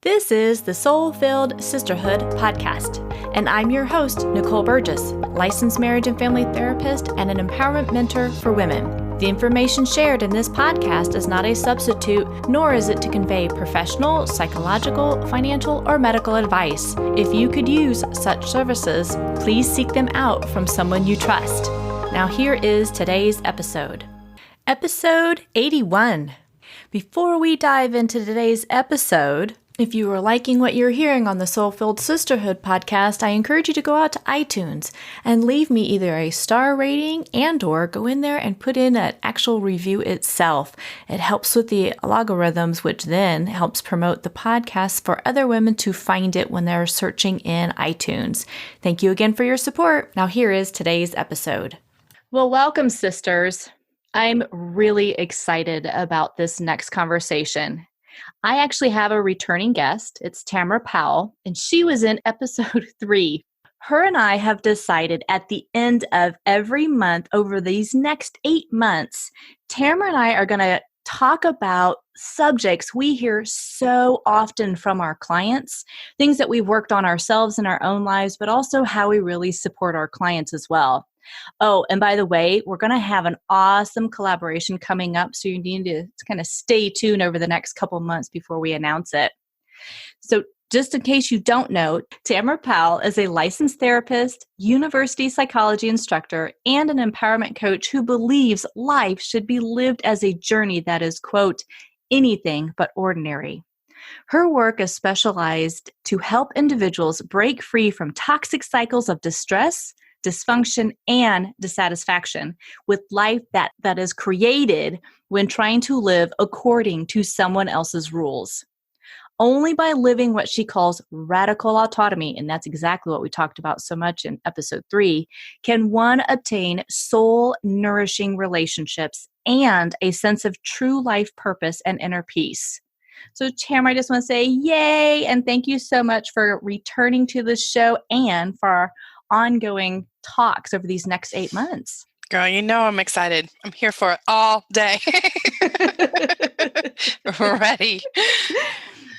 This is the Soul-Filled Sisterhood podcast, and I'm your host, Nicole Burgess, licensed marriage and family therapist and an empowerment mentor for women. The information shared in this podcast is not a substitute, nor is it to convey professional, psychological, financial, or medical advice. If you could use such services, please seek them out from someone you trust. Now here is today's episode. Episode 81. Before we dive into today's episode, if you are liking what you're hearing on the Soul-Filled Sisterhood podcast, I encourage you to go out to iTunes and leave me either a star rating and/or go in there and put in an actual review itself. It helps with the algorithms, which then helps promote the podcast for other women to find it when they're searching in iTunes. Thank you again for your support. Now here is today's episode. Well, welcome, sisters. I'm really excited about this next conversation. I actually have a returning guest. It's Tamara Powell, and she was in episode 3. Her and I have decided at the end of every month over these next 8 months, Tamara and I are going to talk about subjects we hear so often from our clients, things that we've worked on ourselves in our own lives, but also how we really support our clients as well. Oh, and by the way, we're going to have an awesome collaboration coming up, so you need to kind of stay tuned over the next couple months before we announce it. So just in case you don't know, Tamara Powell is a licensed therapist, university psychology instructor, and an empowerment coach who believes life should be lived as a journey that is, quote, anything but ordinary. Her work is specialized to help individuals break free from toxic cycles of distress, dysfunction, and dissatisfaction with life that is created when trying to live according to someone else's rules. Only by living what she calls radical autonomy, and that's exactly what we talked about so much in episode 3, can one obtain soul-nourishing relationships and a sense of true life purpose and inner peace. So, Tamara, I just want to say yay, and thank you so much for returning to the show and for our ongoing talks over these next 8 months. Girl, you know I'm excited. I'm here for it all day. Ready.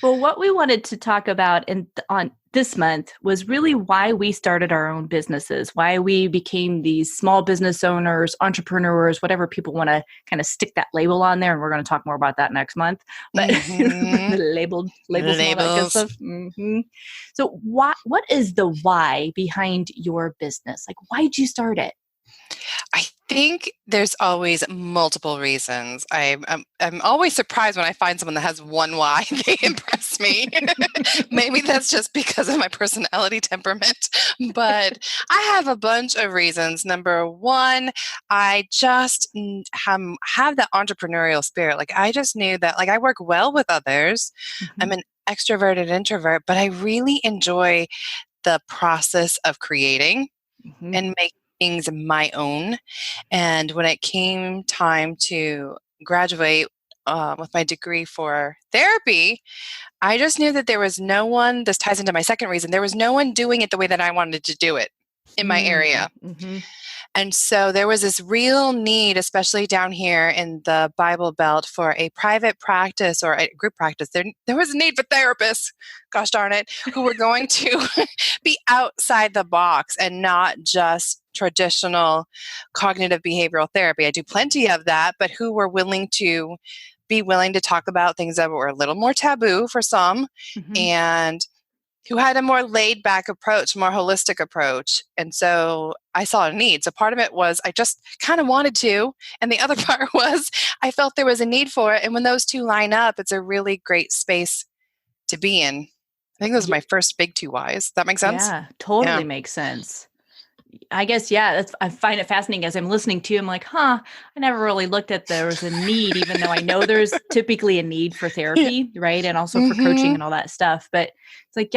Well, what we wanted to talk about on this month was really why we started our own businesses, why we became these small business owners, entrepreneurs, whatever people want to kind of stick that label on there. And we're going to talk more about that next month. But the labels. And all that good stuff. Mm-hmm. So what is the why behind your business? Like, why did you start it? I think there's always multiple reasons. I'm always surprised when I find someone that has one why. They impress me. Maybe that's just because of my personality temperament, but I have a bunch of reasons. Number one, I just have that entrepreneurial spirit. Like, I just knew that, like, I work well with others. Mm-hmm. I'm an extroverted introvert, but I really enjoy the process of creating and making things my own. And when it came time to graduate with my degree for therapy, I just knew that there was no one, this ties into my second reason, there was no one doing it the way that I wanted to do it in my area. Mm-hmm. And so there was this real need, especially down here in the Bible Belt, for a private practice or a group practice. There was a need for therapists, gosh darn it, who were going to be outside the box and not just traditional cognitive behavioral therapy. I do plenty of that, but who were willing to talk about things that were a little more taboo for some, and who had a more laid back approach, more holistic approach. And so I saw a need. So part of it was I just kind of wanted to, and the other part was I felt there was a need for it. And when those two line up, it's a really great space to be in. I think those are my first big 2 whys. That makes sense? Yeah, totally makes sense. I guess, yeah, I find it fascinating as I'm listening to you. I'm like, I never really looked at there was a need, even though I know there's typically a need for therapy, right? And also for coaching and all that stuff. But it's like,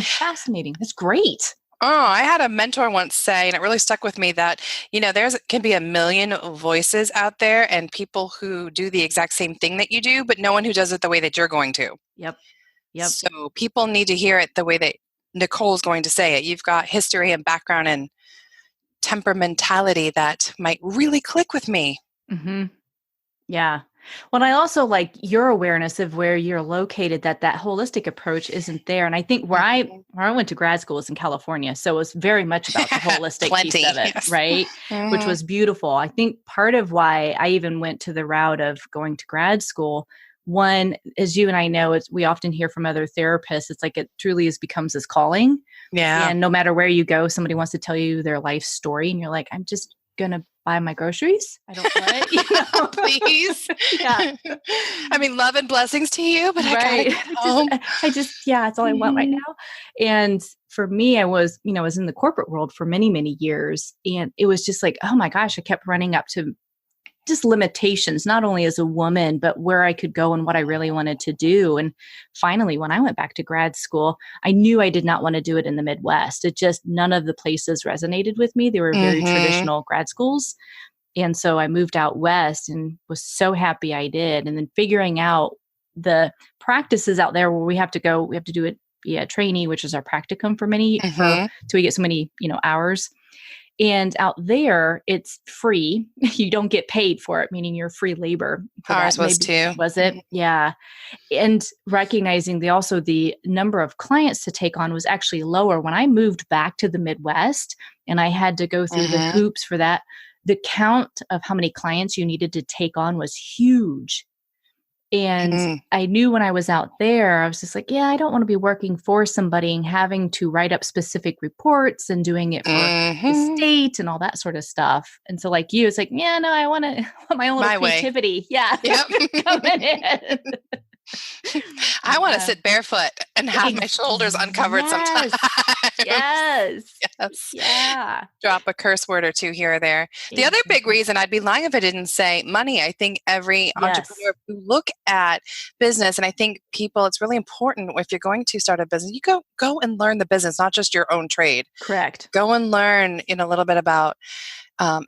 fascinating. That's great. Oh, I had a mentor once say, and it really stuck with me, that, there can be a million voices out there and people who do the exact same thing that you do, but no one who does it the way that you're going to. Yep. So people need to hear it the way that Nicole's going to say it. You've got history and background and temperamentality that might really click with me. Mm-hmm. Yeah. Well, I also like your awareness of where you're located, that holistic approach isn't there. And I think Mhm. where I went to grad school was in California. So it was very much about the holistic piece Plenty, of it, yes. right? Which Mhm. was beautiful. I think part of why I even went to the route of going to grad school, one, as you and I know, is we often hear from other therapists, it's like it truly is becomes this calling. Yeah. And no matter where you go, somebody wants to tell you their life story. And you're like, I'm just going to buy my groceries. I don't what, Please. yeah. I mean, love and blessings to you, but I gotta Right. get home. I just, yeah, that's all I want right Mhm. now. And for me, I was in the corporate world for many, many years. And it was just like, oh my gosh, I kept running up to just limitations, not only as a woman, but where I could go and what I really wanted to do. And finally, when I went back to grad school, I knew I did not want to do it in the Midwest. It just, none of the places resonated with me. They were very Mhm. traditional grad schools. And so I moved out west and was so happy I did. And then figuring out the practices out there where we have to do it via trainee, which is our practicum Mhm. till we get so many, hours. And out there, it's free. You don't get paid for it, meaning you're free labor for that. Ours was Maybe too. was it? Mhm. Yeah. And recognizing the number of clients to take on was actually lower. When I moved back to the Midwest and I had to go through the Mhm. hoops for that, the count of how many clients you needed to take on was huge. And Mhm. I knew when I was out there, I was just like, yeah, I don't want to be working for somebody and having to write up specific reports and doing it for the Mhm. state and all that sort of stuff. And so, like you, it's like, yeah, no, I want to want my own little My way. creativity. Yeah, Yep. coming in. I wanna Yeah. sit barefoot and have my shoulders uncovered sometimes. Yes. Yes. Yes. Yeah. Drop a curse word or 2 here or there. The other big Exactly. reason, I'd be lying if I didn't say money. I think every Yes. entrepreneur who look at business, and I think people, it's really important if you're going to start a business, you go and learn the business, not just your own trade. Correct. Go and learn, a little bit about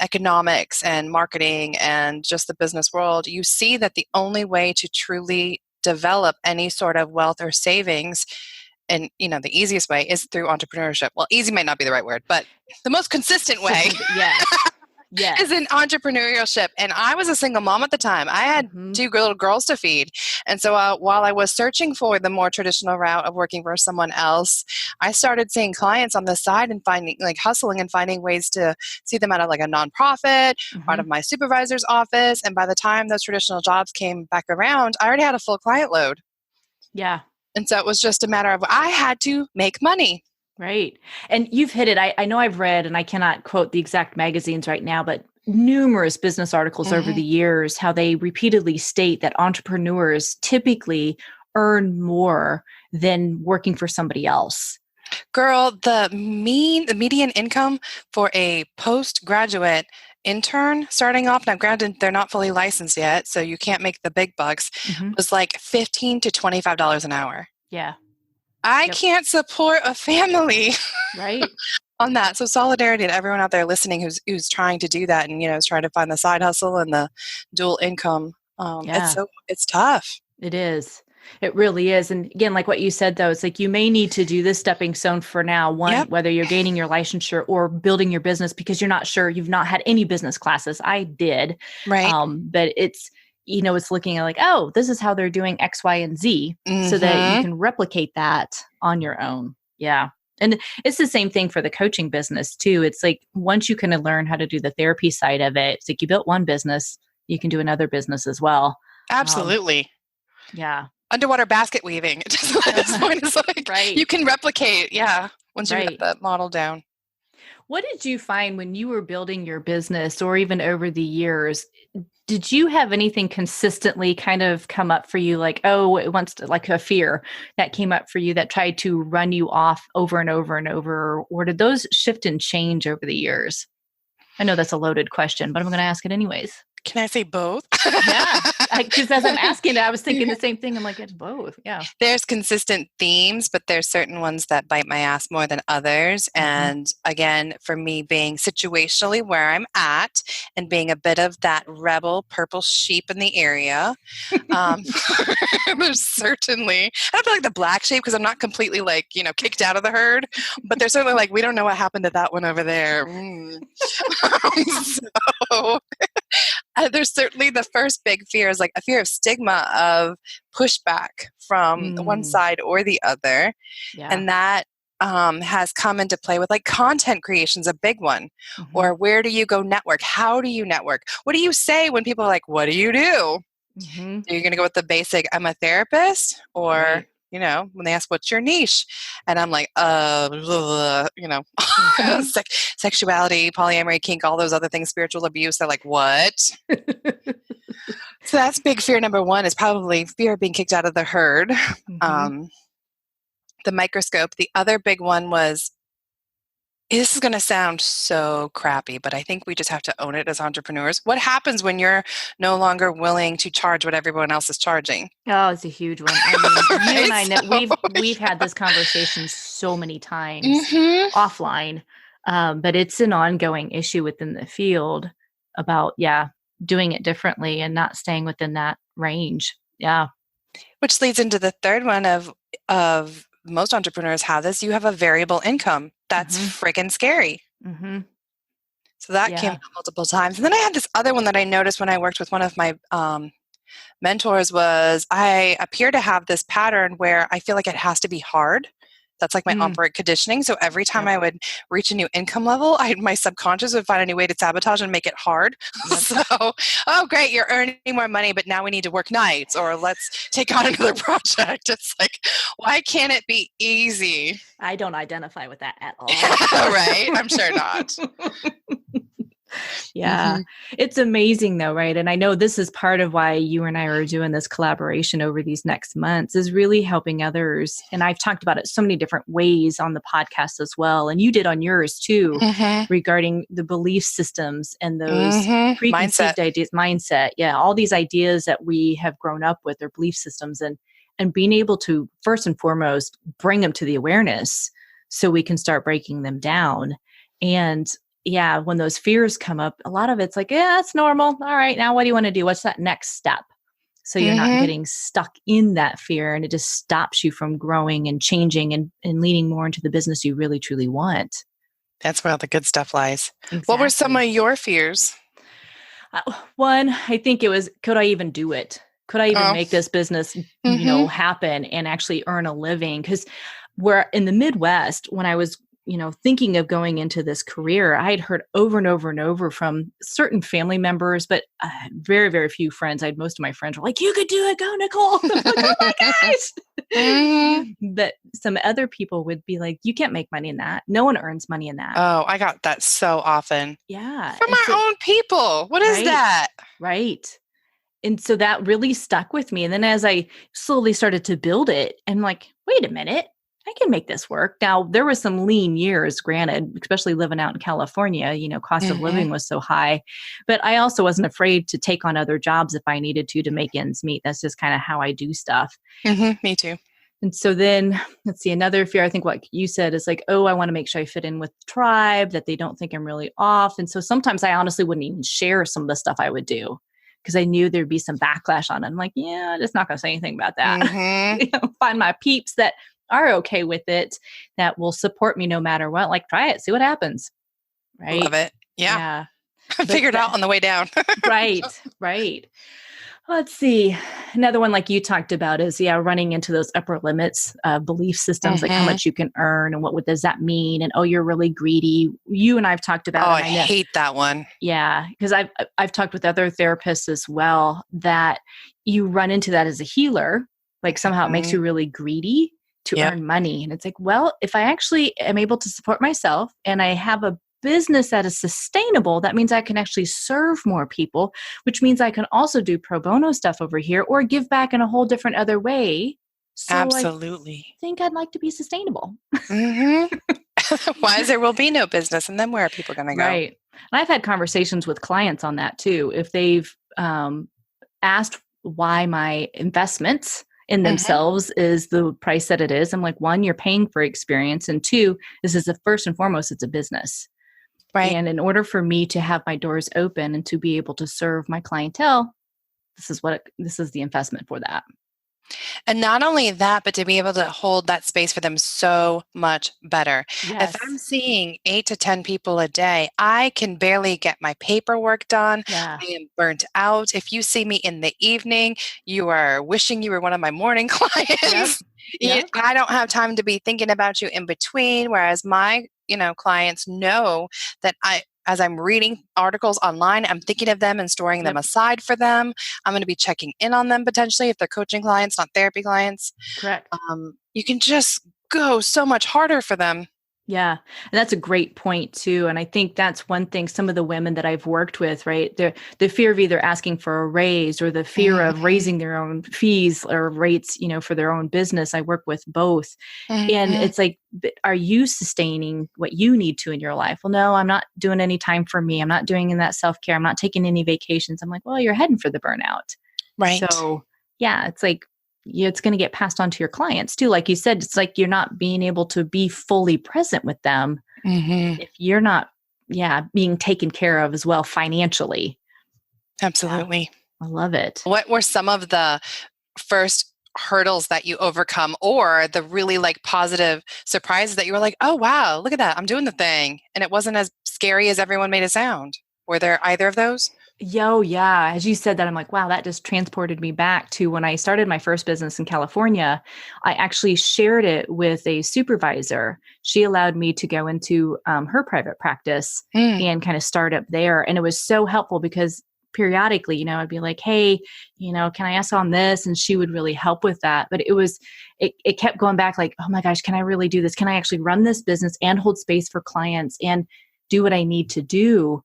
economics and marketing and just the business world. You see that the only way to truly develop any sort of wealth or savings, and the easiest way is through entrepreneurship. Well, easy might not be the right word, but the most consistent way Yes. is Yes. in entrepreneurship. And I was a single mom at the time. I had Hmm. two little girls to feed. And so while I was searching for the more traditional route of working for someone else, I started seeing clients on the side and finding, like, hustling and finding ways to see them out of like a nonprofit, out Hmm. of my supervisor's office. And by the time those traditional jobs came back around, I already had a full client load. Yeah. And so it was just a matter of I had to make money. Right. And you've hit it. I know I've read, and I cannot quote the exact magazines right now, but numerous business articles over the Mhm. years, how they repeatedly state that entrepreneurs typically earn more than working for somebody else. Girl, the median income for a postgraduate intern starting off, now granted they're not fully licensed yet, so you can't make the big bucks, Hmm. was like $15 to $25 an hour. Yeah. I Yep. can't support a family Right. on that. So solidarity to everyone out there listening who's trying to do that, and is trying to find the side hustle and the dual income. Yeah. It's tough. It is. It really is. And again, like what you said, though, it's like you may need to do this stepping stone for now. One, Yep. whether you're gaining your licensure or building your business because you're not sure, you've not had any business classes. I did. Right. But it's looking at like, oh, this is how they're doing X, Y, and Z so that you Mhm. can replicate that on your own. Yeah. And it's the same thing for the coaching business, too. It's like once you kind of learn how to do the therapy side of it, it's like you built one business, you can do another business as well. Um, Absolutely. yeah. Underwater basket weaving. Just at this point, it's like Right, you can replicate, yeah, once you got right. that model down. What did you find when you were building your business or even over the years? Did you have anything consistently kind of come up for you like, oh, it wants to, like a fear that came up for you that tried to run you off over and over and over? Or did those shift and change over the years? I know that's a loaded question, but I'm going to ask it anyways. Can I say both? Yeah. Because as I'm asking it, I was thinking the same thing. I'm like, it's both. Yeah. There's consistent themes, but there's certain ones that bite my ass more than others. Hmm. And again, for me being situationally where I'm at and being a bit of that rebel purple sheep in the area, um, there's certainly, I don't feel like the black sheep because I'm not completely like, kicked out of the herd, but there's certainly like, we don't know what happened to that one over there. Mm. So There's certainly the first big fear is like a fear of stigma of pushback from one side or the other. Yeah. And that has come into play with like content creation's a big one. Mm-hmm. Or where do you go network? How do you network? What do you say when people are like, what do you do? Mm-hmm. Are you going to go with the basic, I'm a therapist? Or, Right. you know, when they ask, what's your niche? And I'm like, you know, Mm-hmm. sexuality, polyamory, kink, all those other things, spiritual abuse. They're like, what? So that's big fear number one is probably fear of being kicked out of the herd. Mm-hmm. The microscope. The other big one was, this is going to sound so crappy, but I think we just have to own it as entrepreneurs. What happens when you're no longer willing to charge what everyone else is charging? Oh, it's a huge one. I mean, you and I know So- we've had this conversation so many times Mhm. offline, but it's an ongoing issue within the field about doing it differently and not staying within that range. Yeah. Which leads into the third one of most entrepreneurs have this. You have a variable income. That's freaking scary. Mm-hmm. So that came up multiple times. And then I had this other one that I noticed when I worked with one of my mentors was I appear to have this pattern where I feel like it has to be hard. That's like my operant conditioning. So every time I would reach a new income level, my subconscious would find a new way to sabotage and make it hard. Yep. So, oh, great, you're earning more money, but now we need to work nights, or let's take on another project. It's like, why can't it be easy? I don't identify with that at all. Right? I'm sure not. Yeah. It's amazing though, right? And I know this is part of why you and I are doing this collaboration over these next months is really helping others. And I've talked about it so many different ways on the podcast as well. And you did on yours too, regarding the belief systems and those preconceived ideas, mindset. Yeah. All these ideas that we have grown up with, their belief systems, and being able to first and foremost bring them to the awareness so we can start breaking them down. And when those fears come up, a lot of it's like, it's normal. All right, now what do you want to do? What's that next step? So you're not getting stuck in that fear, and it just stops you from growing and changing and leaning more into the business you really, truly want. That's where all the good stuff lies. Exactly. What were some of your fears? One, I think it was, could I even do it? Could I even make this business, happen and actually earn a living? Because we're in the Midwest, when I was thinking of going into this career, I had heard over and over and over from certain family members, but very, very few friends. I had most of my friends were like, you could do it, go Nicole. I'm like, oh my gosh. But some other people would be like, you can't make money in that. No one earns money in that. Oh, I got that so often. Yeah. From our own people. What is that? Right. And so that really stuck with me. And then as I slowly started to build it, I'm like, wait a minute. I can make this work. Now, there was some lean years, granted, especially living out in California, cost of living was so high. But I also wasn't afraid to take on other jobs if I needed to make ends meet. That's just kind of how I do stuff. Me too. And so then, let's see, another fear, I think what you said is like, I want to make sure I fit in with the tribe, that they don't think I'm really off. And so sometimes I honestly wouldn't even share some of the stuff I would do because I knew there'd be some backlash on it. I'm like, I'm just not going to say anything about that. Find my peeps that are okay with it, that will support me no matter what. Like, try it, see what happens. Right. Love it. Yeah. I figured out on the way down. Right. Let's see. Another one like you talked about is, running into those upper limits, belief systems, like how much you can earn and what does that mean? And, you're really greedy. You and I've talked about. I hate that one. Yeah. Because I've talked with other therapists as well, that you run into that as a healer. Like somehow it makes you really greedy to earn money. And it's like, well, if I actually am able to support myself and I have a business that is sustainable, that means I can actually serve more people, which means I can also do pro bono stuff over here or give back in a whole different other way. So Absolutely. I think I'd like to be sustainable. Otherwise, there will be no business. And then where are people going to go? Right. And I've had conversations with clients on that too. If they've asked why my investments in themselves is the price that it is. I'm like, one, you're paying for experience. And two, this is first and foremost, it's a business. Right. And in order for me to have my doors open and to be able to serve my clientele, this is the investment for that. And not only that, but to be able to hold that space for them so much better. If I'm Yes. seeing 8 to 10 people a day, I can barely get my paperwork done. Yeah. I am burnt out. If you see me in the evening, you are wishing you were one of my morning Yep. clients. Yep. I don't have time to be thinking about you in between. Whereas my, clients know that as I'm reading articles online, I'm thinking of them and storing them Yep. aside for them. I'm going to be checking in on them potentially if they're coaching clients, not therapy clients. Correct. You can just go so much harder for them. Yeah. And that's a great point too. And I think that's one thing some of the women that I've worked with, right? The fear of either asking for a raise or the fear of Mhm, raising their own fees or rates, for their own business. I work with both. And mhm. it's like, are you sustaining what you need to in your life? Well, no, I'm not doing any time for me. I'm not doing that self-care. I'm not taking any vacations. I'm like, well, you're heading for the burnout. Right. So yeah, it's like it's going to get passed on to your clients too. Like you said, it's like you're not being able to be fully present with them Mhm. if you're not, yeah, being taken care of as well financially. Yeah, Absolutely. I love it. What were some of the first hurdles that you overcome or the really positive surprises that you were like, "Oh, wow, look at that. I'm doing the thing." And it wasn't as scary as everyone made it sound. Were there either of those? Yeah. As you said that, I'm like, wow, that just transported me back to when I started my first business in California. I actually shared it with a supervisor. She allowed me to go into her private practice Mm, and kind of start up there. And it was so helpful because periodically, I'd be like, hey, can I ask on this? And she would really help with that. But it kept going back like, oh my gosh, can I really do this? Can I actually run this business and hold space for clients and do what I need to do?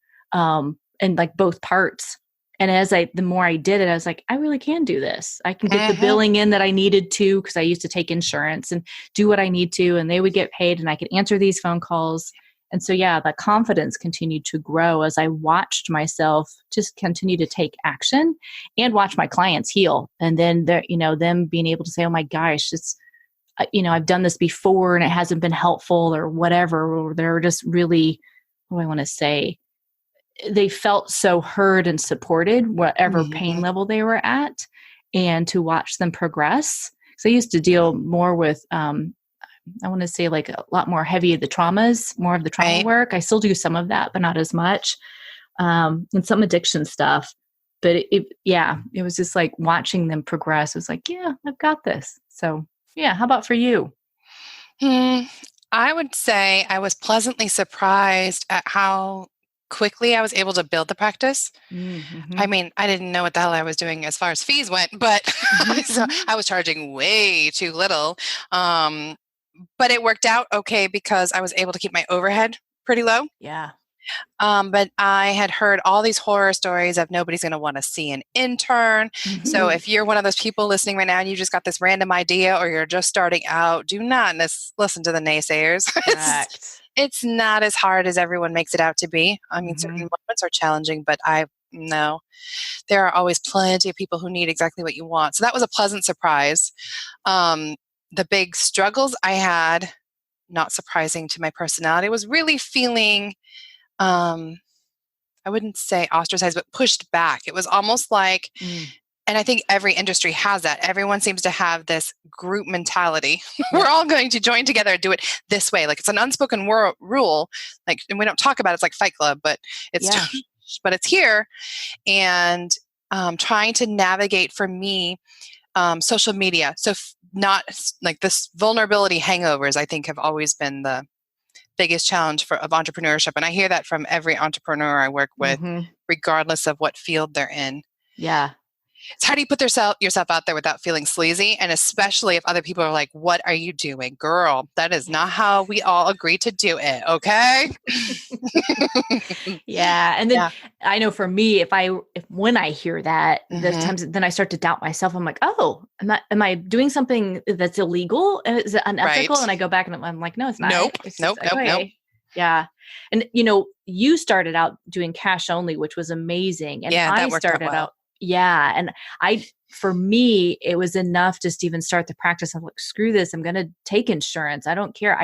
And like both parts. And the more I did it, I was like, I really can do this. I can get the mhm. billing in that I needed to because I used to take insurance and do what I need to, and they would get paid, and I could answer these phone calls. And so, yeah, that confidence continued to grow as I watched myself just continue to take action and watch my clients heal. And then them being able to say, oh my gosh, I've done this before and it hasn't been helpful or whatever, or they're just really, what do I want to say? They felt so heard and supported, whatever pain Mhm. level they were at, and to watch them progress. So I used to deal more with, I want to say like a lot more heavy of the traumas, more of the trauma Right? work. I still do some of that, but not as much, and some addiction stuff. But yeah, it was just like watching them progress. It was like, yeah, I've got this. So yeah, how about for you? Hmm, I would say I was pleasantly surprised at how quickly I was able to build the practice. Mm-hmm. I mean, I didn't know what the hell I was doing as far as fees went, but Mm-hmm. so Hmm. I was charging way too little. Um, but it worked out okay because I was able to keep my overhead pretty low. Yeah. But I had heard all these horror stories of nobody's going to want to see an intern. So Mm-hmm. if you're one of those people listening right now and you just got this random idea or you're just starting out, do not listen to the naysayers. Correct. It's not as hard as everyone makes it out to be. I mean, Mm-hmm. certain moments are challenging, but I no, there are always plenty of people who need exactly what you want. So that was a pleasant surprise. Um, the big struggles I had, not surprising to my personality, was really feeling um, I wouldn't say ostracized, but pushed back. It was almost like, Mm. and I think every industry has that. Everyone seems to have this group mentality. We're Yep. all going to join together and do it this way. Like it's an unspoken rule. Like, and we don't talk about it. It's like Fight Club, but it's Yeah. but it's here. And trying to navigate for me social media. So not like this vulnerability hangovers. I think have always been the biggest challenge of entrepreneurship. And I hear that from every entrepreneur I work with, Mhm. regardless of what field they're in. Yeah. It's how do you put yourself out there without feeling sleazy? And especially if other people are like, what are you doing? Girl, that is not how we all agree to do it. Okay. Yeah, and then Yeah. I know for me, if when I hear that, there's Hmm. times then I start to doubt myself. I'm like, "Oh, am I doing something that's illegal? Is it unethical?" Right. And I go back and I'm like, "No, it's not. Nope. It's just Nope. Nope. Nope. okay." Yeah. And you started out doing cash only, which was amazing. And Yeah, I that worked out started well. out, yeah, and for me, it was enough just to even start the practice of like, screw this, I'm gonna take insurance. I don't care.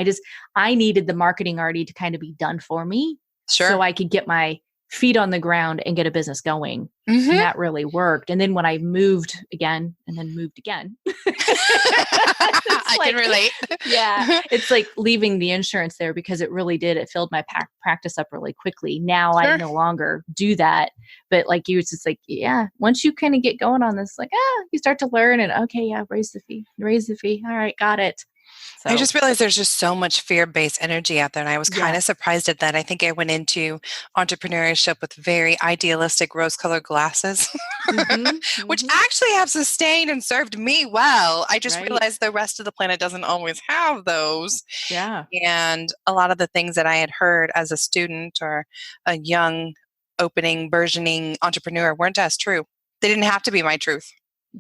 I needed the marketing already to kind of be done for me so Sure. I could get my feet on the ground and get a business going. Mhm. And that really worked. And then when I moved again and then moved again, I can relate. yeah, it's like leaving the insurance there because it really did. It filled my practice up really quickly. Now I Sure. no longer do that. But like you, it's just like, yeah, once you kind of get going on this, like, you start to learn and okay, yeah, raise the fee. All right, got it. So, I just realized there's just so much fear-based energy out there, and I was kind of yes. surprised at that. I think I went into entrepreneurship with very idealistic rose-colored glasses, which actually have sustained and served me well. I just Right. realized the rest of the planet doesn't always have those. Yeah. And a lot of the things that I had heard as a student or a young, opening, burgeoning entrepreneur weren't as true. They didn't have to be my truth.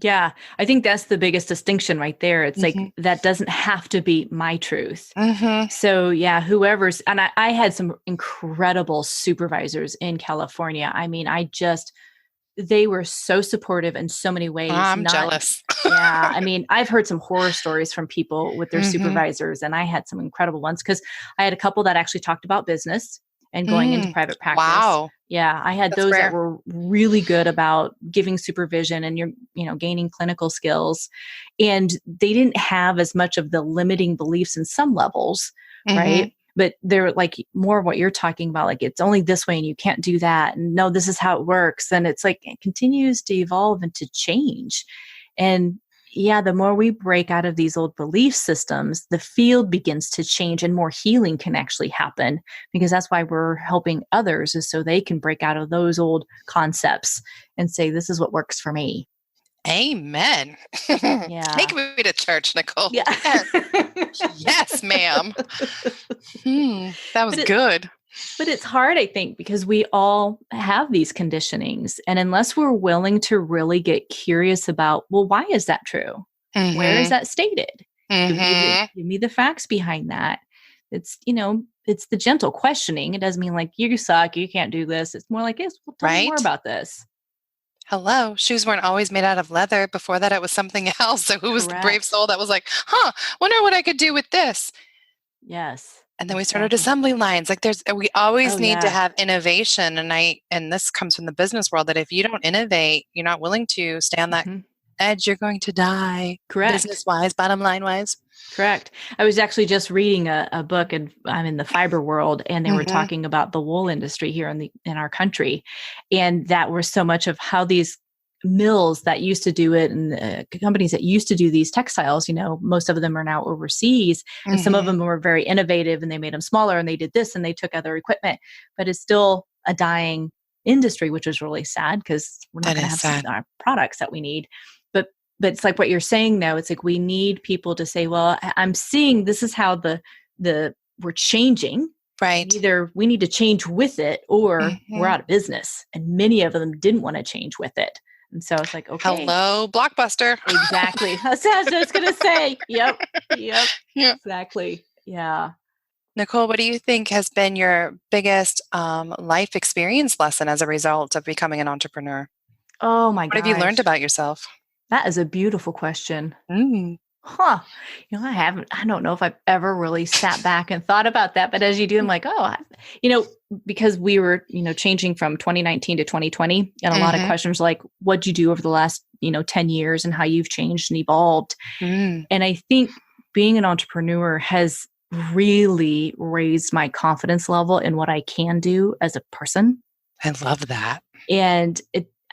Yeah. I think that's the biggest distinction right there. It's like, Mhm. that doesn't have to be my truth. Mhm. So yeah, whoever's, and I had some incredible supervisors in California. I mean, they were so supportive in so many ways. I'm jealous. Yeah. I mean, I've heard some horror stories from people with their Mhm. supervisors, and I had some incredible ones because I had a couple that actually talked about business and going into private practice. Wow. Yeah. I had That's those rare. that were really good about giving supervision and gaining clinical skills. And they didn't have as much of the limiting beliefs in some levels, Mhm. right? But they're like more what you're talking about, like it's only this way and you can't do that. And no, this is how it works. And it's like it continues to evolve and to change. And yeah, the more we break out of these old belief systems, the field begins to change and more healing can actually happen, because that's why we're helping others, is so they can break out of those old concepts and say, this is what works for me. Amen. Yeah. Take me to church, Nicole. Yeah. Yes, ma'am. That was But good. But it's hard, I think, because we all have these conditionings. And unless we're willing to really get curious about, well, why is that true? Where is that stated? Give me the facts behind that. It's, it's the gentle questioning. It doesn't mean like, you suck, you can't do this. It's more like, yes, well, tell me more Right? about this. Hello. Shoes weren't always made out of leather. Before that, it was something else. So who was the brave Correct. soul that was like, wonder what I could do with this? Yes. And then we started Exactly. assembly lines. Like we always Oh, need to yeah. have innovation. And this comes from the business world, that if you don't innovate, you're not willing to stay on that Mhm. edge, you're going to die. Correct. Business wise, bottom line wise. Correct. I was actually just reading a book, and I'm in the fiber world, and they were talking about the wool industry here in our country. And that was so much of how these mills that used to do it, and the companies that used to do these textiles, most of them are now overseas, and some of them were very innovative and they made them smaller and they did this and they took other equipment, but it's still a dying industry, which is really sad because we're not going to have some products that we need. But it's like what you're saying now. It's like we need people to say, well, I'm seeing this is how we're changing. Right. Either we need to change with it or we're out of business. And many of them didn't want to change with it. And so it's like, okay. Hello, Blockbuster. Exactly. That's what I was just going to say. Yep. Yeah. Exactly. Yeah. Nicole, what do you think has been your biggest life experience lesson as a result of becoming an entrepreneur? Oh my God. What have you learned about yourself? That is a beautiful question. Mm. Huh. I don't know if I've ever really sat back and thought about that, but as you do, I'm like, because we were, changing from 2019 to 2020, and a lot of questions like, what'd you do over the last, 10 years and how you've changed and evolved. And I think being an entrepreneur has really raised my confidence level in what I can do as a person. I love that. And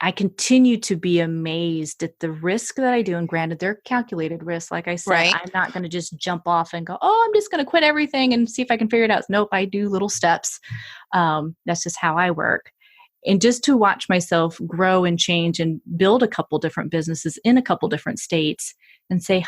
I continue to be amazed at the risk that I do. And granted, they're calculated risks. Like I said, right. I'm not going to just jump off and go, I'm just going to quit everything and see if I can figure it out. Nope, I do little steps. That's just how I work. And just to watch myself grow and change and build a couple different businesses in a couple different states and say,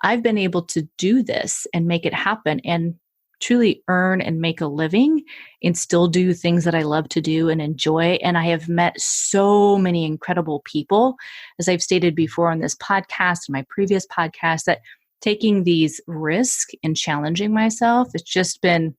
I've been able to do this and make it happen and truly earn and make a living and still do things that I love to do and enjoy. And I have met so many incredible people, as I've stated before on this podcast and my previous podcast, that taking these risks and challenging myself, it's just been,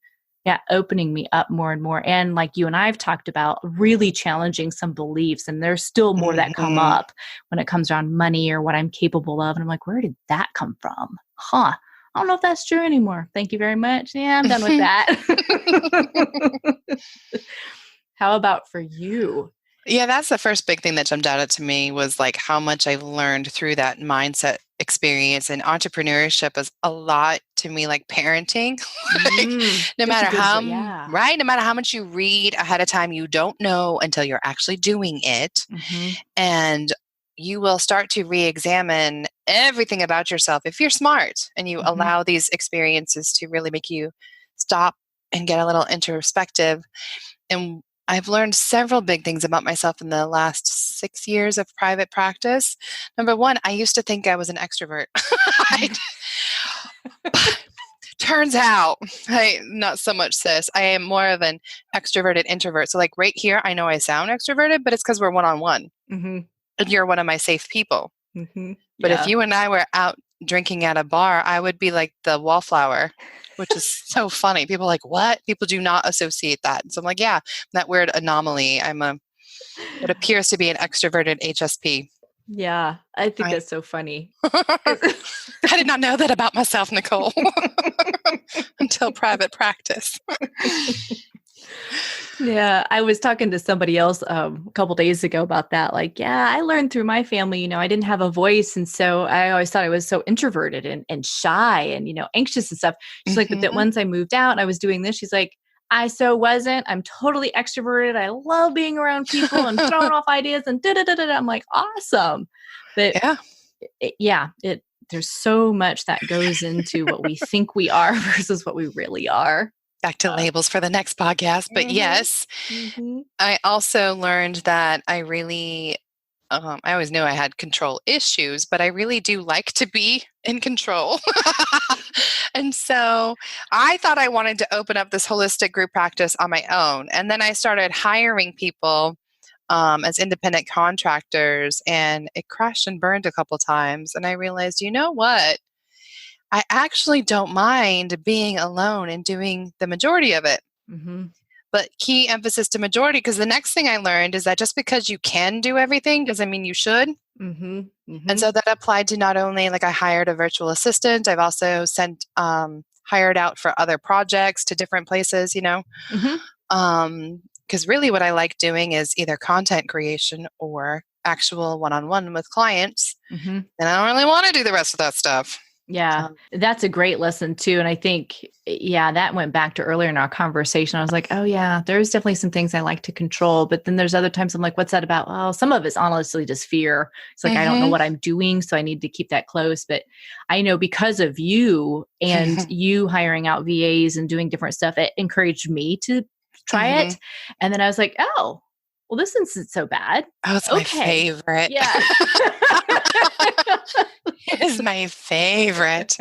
opening me up more and more. And like you and I have talked about, really challenging some beliefs. And there's still more that come up when it comes around money or what I'm capable of. And I'm like, where did that come from? I don't know if that's true anymore. Thank you very much. Yeah, I'm done with that. How about for you? Yeah, that's the first big thing that jumped out to me was like how much I learned through that mindset experience. And entrepreneurship is a lot to me like parenting. Like, no Such a matter good how way. Yeah. right, no matter how much you read ahead of time, you don't know until you're actually doing it. And you will start to re-examine everything about yourself if you're smart and you allow these experiences to really make you stop and get a little introspective. And I've learned several big things about myself in the last 6 years of private practice. Number one, I used to think I was an extrovert. Turns out, not so much, sis. I am more of an extroverted introvert. So like right here, I know I sound extroverted, but it's because we're one-on-one. And you're one of my safe people. But if you and I were out drinking at a bar, I would be like the wallflower, which is so funny. People are like, what? People do not associate that. So I'm like, yeah, that weird anomaly. What appears to be an extroverted HSP. Yeah, I think that's so funny. I did not know that about myself, Nicole, until private practice. Yeah, I was talking to somebody else a couple days ago about that. Like, yeah, I learned through my family, I didn't have a voice. And so I always thought I was so introverted and shy and, anxious and stuff. She's like, but that once I moved out and I was doing this, she's like, I so wasn't. I'm totally extroverted. I love being around people and throwing off ideas and da-da-da-da-da. I'm like, awesome. But there's so much that goes into what we think we are versus what we really are. Back to labels for the next podcast. But yes, I also learned that I really, I always knew I had control issues, but I really do like to be in control. And so I thought I wanted to open up this holistic group practice on my own. And then I started hiring people as independent contractors, and it crashed and burned a couple times. And I realized, you know what? I actually don't mind being alone and doing the majority of it. But key emphasis to majority, because the next thing I learned is that just because you can do everything doesn't mean you should. And so that applied to not only like I hired a virtual assistant, I've also hired out for other projects to different places, because really what I like doing is either content creation or actual one-on-one with clients. And I don't really want to do the rest of that stuff. Yeah, that's a great lesson too. And I think, that went back to earlier in our conversation. I was like, oh yeah, there's definitely some things I like to control, but then there's other times I'm like, what's that about? Well, some of it's honestly just fear. It's like, I don't know what I'm doing, so I need to keep that close. But I know because of you and you hiring out VAs and doing different stuff, it encouraged me to try it. And then I was like, oh, well, this isn't so bad. Oh, it's my favorite. Yeah. It is my favorite.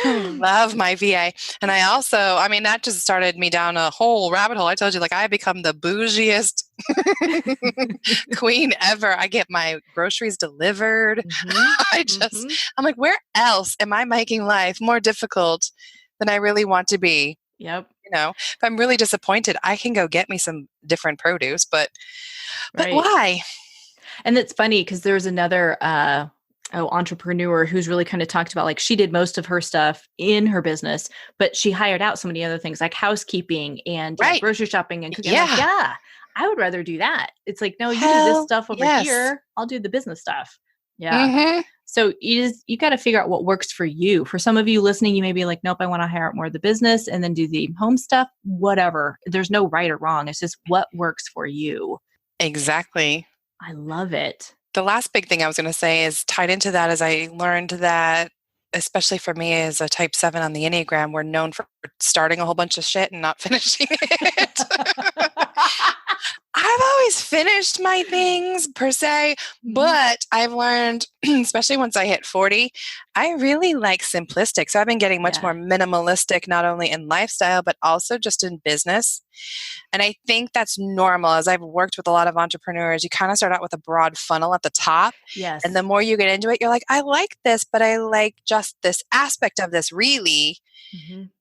Love my VA. And I also, that just started me down a whole rabbit hole. I told you, like, I become the bougiest queen ever. I get my groceries delivered. I'm like, where else am I making life more difficult than I really want to be? Yep. If I'm really disappointed, I can go get me some different produce, but why? And it's funny because there's another entrepreneur who's really kind of talked about, like, she did most of her stuff in her business, but she hired out so many other things like housekeeping and grocery shopping and cooking. Like, I would rather do that. It's like, no, you do this stuff over here. I'll do the business stuff. Yeah. So you got to figure out what works for you. For some of you listening, you may be like, nope, I want to hire out more of the business and then do the home stuff, whatever. There's no right or wrong. It's just what works for you. Exactly. I love it. The last big thing I was going to say is tied into that is I learned that, especially for me as a type 7 on the Enneagram, we're known for starting a whole bunch of shit and not finishing it. I've always finished my things per se, but I've learned, especially once I hit 40, I really like simplistic. So I've been getting much more minimalistic, not only in lifestyle, but also just in business. And I think that's normal. As I've worked with a lot of entrepreneurs, you kind of start out with a broad funnel at the top. Yes. And the more you get into it, you're like, I like this, but I like just this aspect of this really.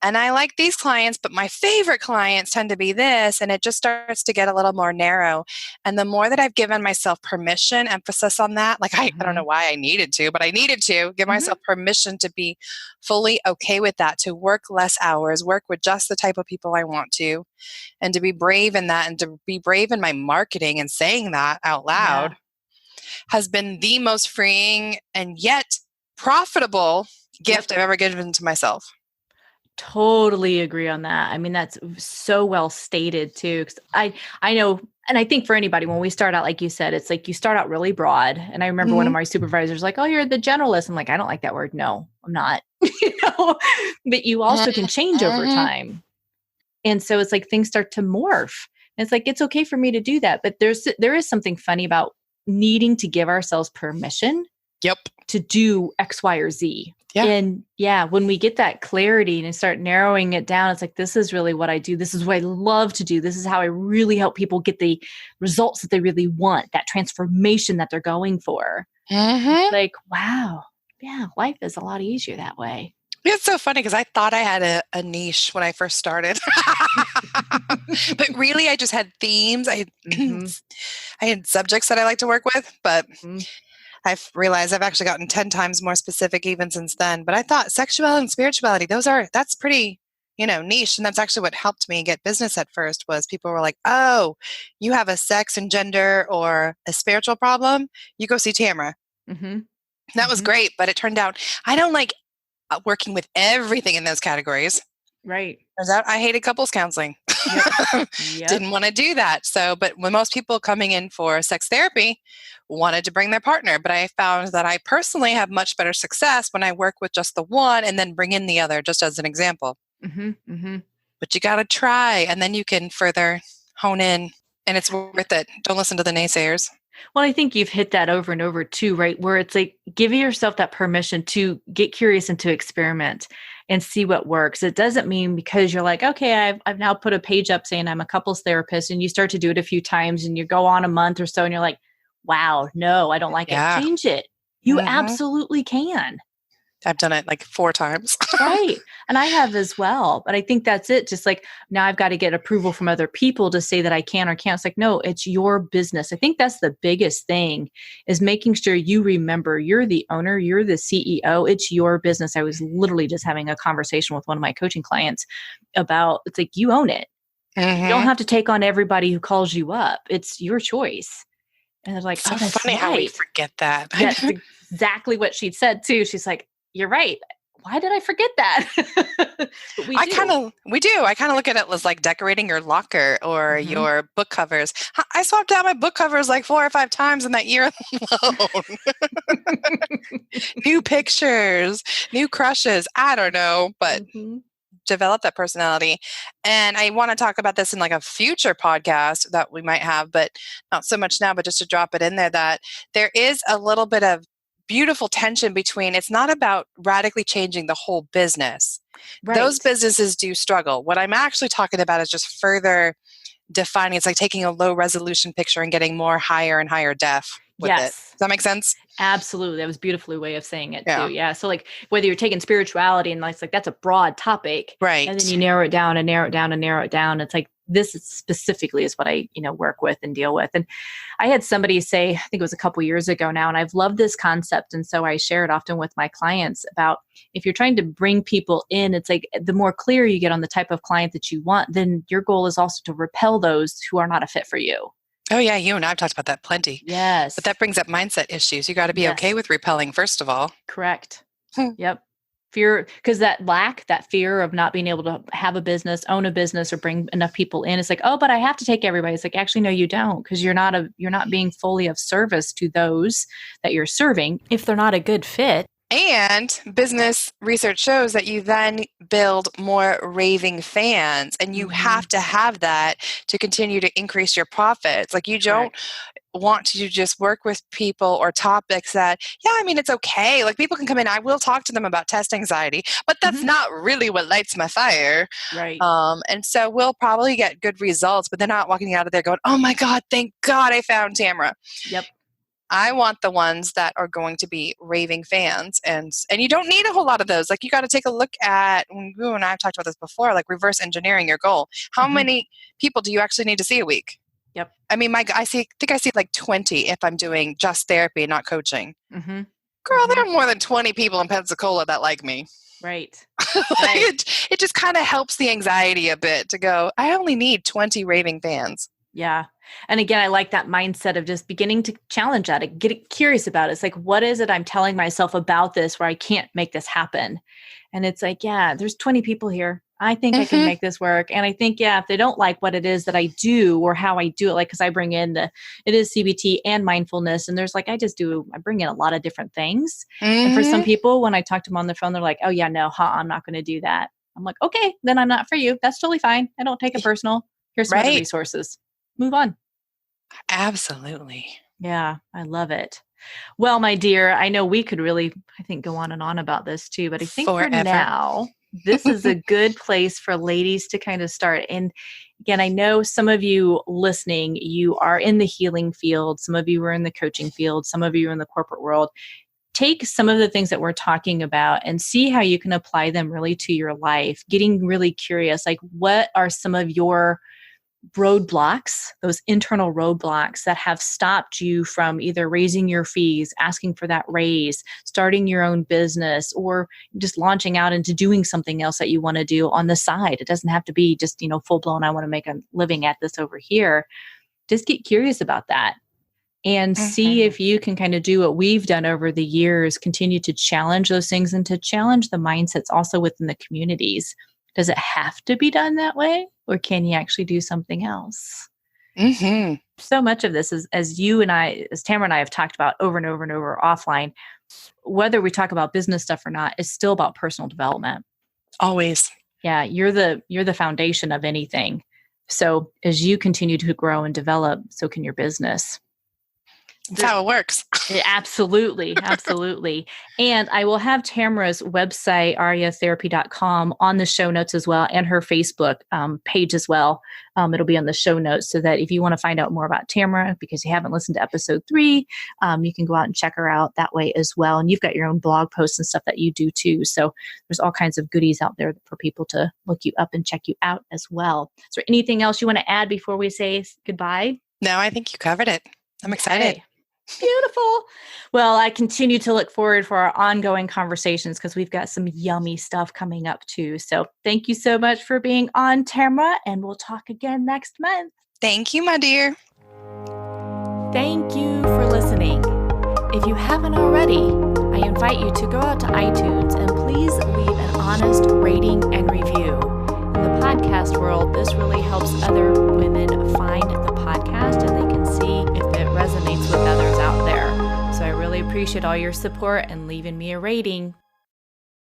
And I like these clients, but my favorite clients tend to be this. And it just starts to get a little more narrow. And the more that I've given myself permission, emphasis on that, like I don't know why I needed to, but I needed to give myself permission to be fully okay with that, to work less hours, work with just the type of people I want to, and to be brave in that and to be brave in my marketing and saying that out loud has been the most freeing and yet profitable gift I've ever given to myself. Totally agree on that. I mean, that's so well stated too. 'Cause I know, and I think for anybody, when we start out, like you said, it's like you start out really broad. And I remember one of my supervisors like, "Oh, you're the generalist." I'm like, "I don't like that word. No, I'm not." But you also can change over time. And so it's like things start to morph. And it's like, it's okay for me to do that. But there is something funny about needing to give ourselves permission to do X, Y, or Z. Yeah. And when we get that clarity and start narrowing it down, it's like, this is really what I do. This is what I love to do. This is how I really help people get the results that they really want, that transformation that they're going for. Like, wow. Yeah, life is a lot easier that way. It's so funny because I thought I had a niche when I first started. But really, I just had themes. I had subjects that I like to work with, but I've realized I've actually gotten 10 times more specific even since then. But I thought sexuality and spirituality, that's pretty, niche. And that's actually what helped me get business at first was people were like, "Oh, you have a sex and gender or a spiritual problem? You go see Tamara." That was great. But it turned out I don't like working with everything in those categories. Right. Turns out I hated couples counseling. Didn't want to do that. So, but when most people coming in for sex therapy wanted to bring their partner, but I found that I personally have much better success when I work with just the one and then bring in the other, just as an example. But you got to try, and then you can further hone in, and it's worth it. Don't listen to the naysayers. Well, I think you've hit that over and over too, right? Where it's like giving yourself that permission to get curious and to experiment and see what works. It doesn't mean because you're like, okay, I've now put a page up saying I'm a couples therapist, and you start to do it a few times and you go on a month or so and you're like, wow, no, I don't like it. Change it. You absolutely can. I've done it like 4 times. Right. And I have as well. But I think that's it. Just like now I've got to get approval from other people to say that I can or can't. It's like, no, it's your business. I think that's the biggest thing is making sure you remember you're the owner, you're the CEO. It's your business. I was literally just having a conversation with one of my coaching clients about, it's like, you own it. You don't have to take on everybody who calls you up. It's your choice. And they're like, so that's funny how we forget that. That's exactly what she said too. She's like, you're right. Why did I forget that? But we do. I kind of look at it as like decorating your locker or your book covers. I swapped out my book covers like 4 or 5 times in that year alone. New pictures, new crushes. I don't know, but develop that personality. And I want to talk about this in like a future podcast that we might have, but not so much now, but just to drop it in there that there is a little bit of beautiful tension between it's not about radically changing the whole business. Right. Those businesses do struggle. What I'm actually talking about is just further defining. It's like taking a low resolution picture and getting more higher and higher def with it. Does that make sense? Absolutely. That was a beautiful way of saying it too. Yeah. So like whether you're taking spirituality and it's like, that's a broad topic. Right. And then you narrow it down and narrow it down and narrow it down. It's like, this is specifically is what I, work with and deal with. And I had somebody say, I think it was a couple years ago now, and I've loved this concept. And so I share it often with my clients about if you're trying to bring people in, it's like the more clear you get on the type of client that you want, then your goal is also to repel those who are not a fit for you. Oh yeah. You and I've talked about that plenty. Yes. But that brings up mindset issues. You got to be okay with repelling first of all. Correct. Yep. Fear, because that fear of not being able to have a business, own a business, or bring enough people in. It's like, oh, but I have to take everybody. It's like, actually, no, you don't, because you're not being fully of service to those that you're serving if they're not a good fit. And business research shows that you then build more raving fans, and you have to have that to continue to increase your profits. Like you don't want to just work with people or topics that, it's okay. Like people can come in, I will talk to them about test anxiety, but that's not really what lights my fire. Right. And so we'll probably get good results, but they're not walking out of there going, oh my God, thank God I found Tamara. Yep. I want the ones that are going to be raving fans. And you don't need a whole lot of those. Like you got to take a look at, you and I have talked about this before, like reverse engineering your goal. How many people do you actually need to see a week? Yep. I mean, I think I see like 20 if I'm doing just therapy, not coaching. Girl, there are more than 20 people in Pensacola that like me. Right. It just kind of helps the anxiety a bit to go, I only need 20 raving fans. Yeah. And again, I like that mindset of just beginning to challenge that, get curious about it. It's like, what is it I'm telling myself about this where I can't make this happen? And it's like, yeah, there's 20 people here. I think I can make this work. And I think, yeah, if they don't like what it is that I do or how I do it, like, cause I bring in it is CBT and mindfulness. And there's like, I bring in a lot of different things. And for some people, when I talk to them on the phone, they're like, oh yeah, no, I'm not going to do that. I'm like, okay, then I'm not for you. That's totally fine. I don't take it personal. Here's some other resources. Move on. Absolutely. Yeah, I love it. Well, my dear, I know we could really, I think, go on and on about this too, but I think for now, this is a good place for ladies to kind of start. And again, I know some of you listening, you are in the healing field. Some of you are in the coaching field. Some of you are in the corporate world. Take some of the things that we're talking about and see how you can apply them really to your life. Getting really curious, like what are some of your roadblocks, those internal roadblocks that have stopped you from either raising your fees, asking for that raise, starting your own business, or just launching out into doing something else that you want to do on the side. It doesn't have to be just, full blown, I want to make a living at this over here. Just get curious about that and see if you can kind of do what we've done over the years, continue to challenge those things and to challenge the mindsets also within the communities. Does it have to be done that way? Or can you actually do something else? So much of this is, as Tamara and I have talked about over and over and over offline, whether we talk about business stuff or not, it's still about personal development. Always. Yeah. You're the foundation of anything. So as you continue to grow and develop, so can your business. That's how it works. Absolutely. Absolutely. And I will have Tamara's website, ariatherapy.com, on the show notes as well, and her Facebook page as well. It'll be on the show notes so that if you want to find out more about Tamara, because you haven't listened to episode 3, you can go out and check her out that way as well. And you've got your own blog posts and stuff that you do too. So there's all kinds of goodies out there for people to look you up and check you out as well. Is there anything else you want to add before we say goodbye? No, I think you covered it. I'm excited. Okay. Beautiful. Well, I continue to look forward for our ongoing conversations because we've got some yummy stuff coming up too. So thank you so much for being on, Tamara, and we'll talk again next month. Thank you, my dear. Thank you for listening. If you haven't already, I invite you to go out to iTunes and please leave an honest rating and review. In the podcast world, this really helps other women find the podcast and they can see if it resonates with others out there. So I really appreciate all your support and leaving me a rating.